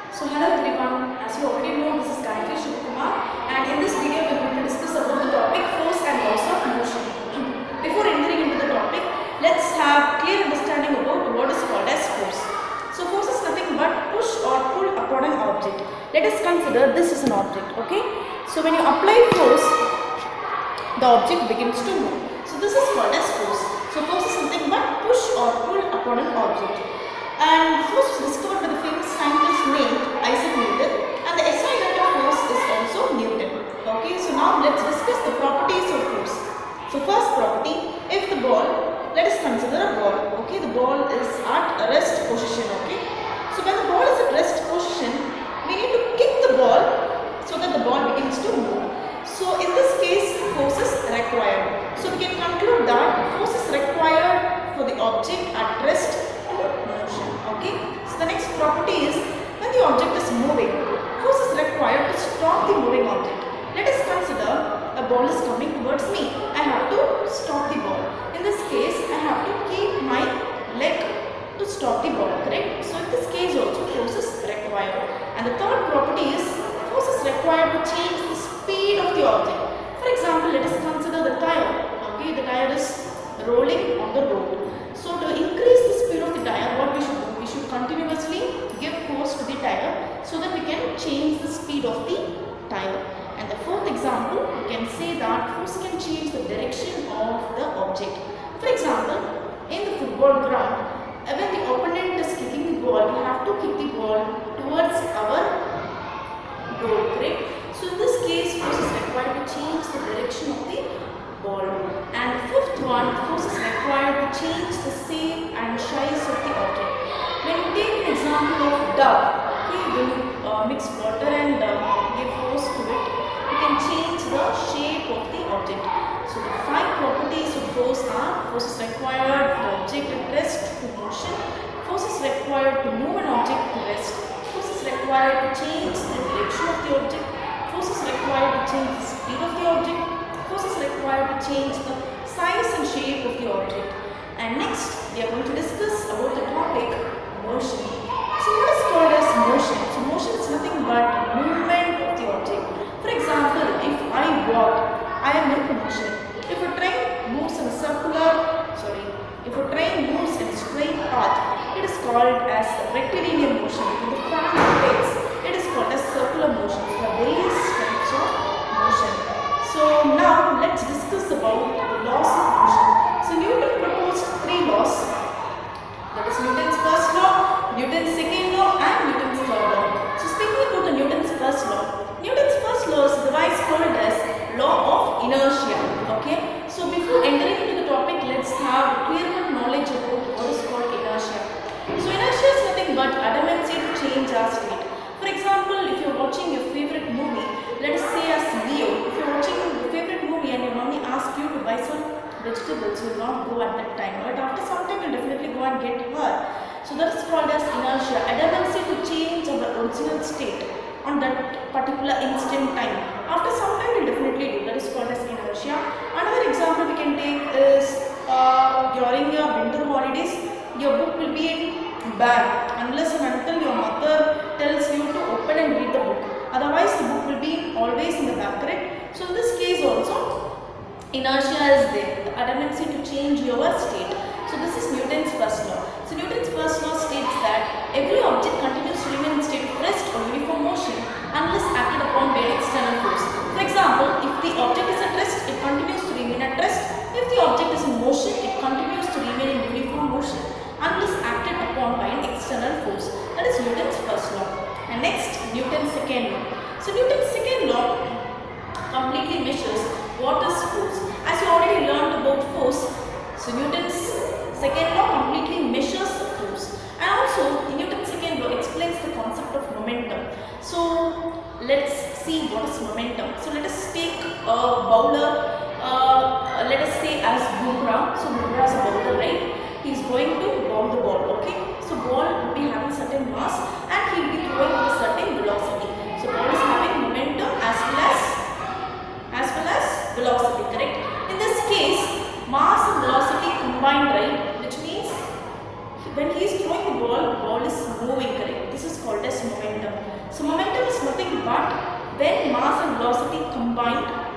So hello everyone, as you already know, this is Gayathri and in this video we are going to discuss about the topic force and laws of motion. Before entering into the topic, let's have clear understanding about what is called as force. So force is nothing but push or pull upon an object. Let us consider this is an object, okay? So when you apply force, the object begins to move. So this is called as force. So force is nothing but push or pull upon an object. And force was discovered by the famous scientist named Isaac Newton, and the SI unit of force is also Newton. Okay, so now let's discuss the properties of force. So first property, if the ball, let us consider a ball. Okay, the ball is at a rest position. Okay, so when the ball is at rest position, we need to kick the ball so that the ball begins to move. So in this case, force is required. So we can conclude that force is required for the object at rest motion. Okay. So the next property is when the object is moving, force is required to stop the moving object. Let us consider a ball is coming towards me. I have to stop the ball. In this case, I have to keep my leg to stop the ball. Correct. So in this case also force is required. And the third property is force is required to change the speed of the object. For example, let us consider the tire. Okay, the tire is rolling on the road. So to increase the speed of the tire, what we should do? We should continuously give force to the tire so that we can change the speed of the tire. And the fourth example, we can say that force can change the direction of the object. For example, in the football ground, when the opponent is kicking the ball, we have to kick the ball towards our goal, correct? So in this case, force is required to change the direction of the ball. And the fifth one, force is required to change the shape and size of the object. When you take an example of dove, okay, when you mix water and give force to it, you can change the shape of the object. So the five properties of force are: force is required for the object at rest to motion, force is required to move an object to rest, force is required to change the direction of the object, force is required to change the speed of the object, force is required to change the size and shape of the object. And next, we are going to discuss about the topic motion. So what is called as motion? So motion is nothing but movement of the object. For example, if I walk, I am in motion. If a train moves in a straight path, it is called as rectilinear motion. In the fan rotates, it is called as circular motion. There are various types of motion. So now let's discuss about the laws of motion. So Newton proposed three laws. That is Newton's first law, Newton's second law and Newton's third law. So speaking about the Newton's first law is otherwise called as law of inertia. Okay. So before entering into the topic, let's have clear-cut knowledge about what is called inertia. So inertia is nothing but adamancy to change our state. For example, if you are watching your favorite movie, let us say as Leo, if you are watching your favorite movie and your mommy asks you to buy some vegetables, you will not go at that time, but after some time you will definitely go and get her. So that is called as inertia, adamancy to change our original state on that particular instant time. After some time we will definitely do, that is called as inertia. Another example we can take is during your winter holidays, your book will be in bag unless and until your mother tells you to open and read the book. Otherwise the book will be always in the bag, correct? So in this case also inertia is there, the adamancy to change your state. So this is Newton's first law. So Newton's first law states that every object continues to remain in state of rest or uniform motion unless acted upon by an external force. For example, if the object is at rest, it continues to remain at rest. If the object is in motion, it continues to remain in uniform motion unless acted upon by an external force. That is Newton's first law. And next, Newton's second law. So Newton's second law completely measures what is force. As you already learned about force, so Newton's second law completely measures the force. And also, Newton's second law explains the concept of momentum. So let's see what is momentum. So let us take a bowler, let us say as Bumrah. So Bumrah is a bowler, right? He is going to bowl the ball, okay? So ball will be having certain mass and he will be throwing with a certain velocity. So ball is having momentum as well as velocity, correct? In this case, mass and velocity combined, right? Which means when he is throwing the ball is moving, correct? This is called as momentum. point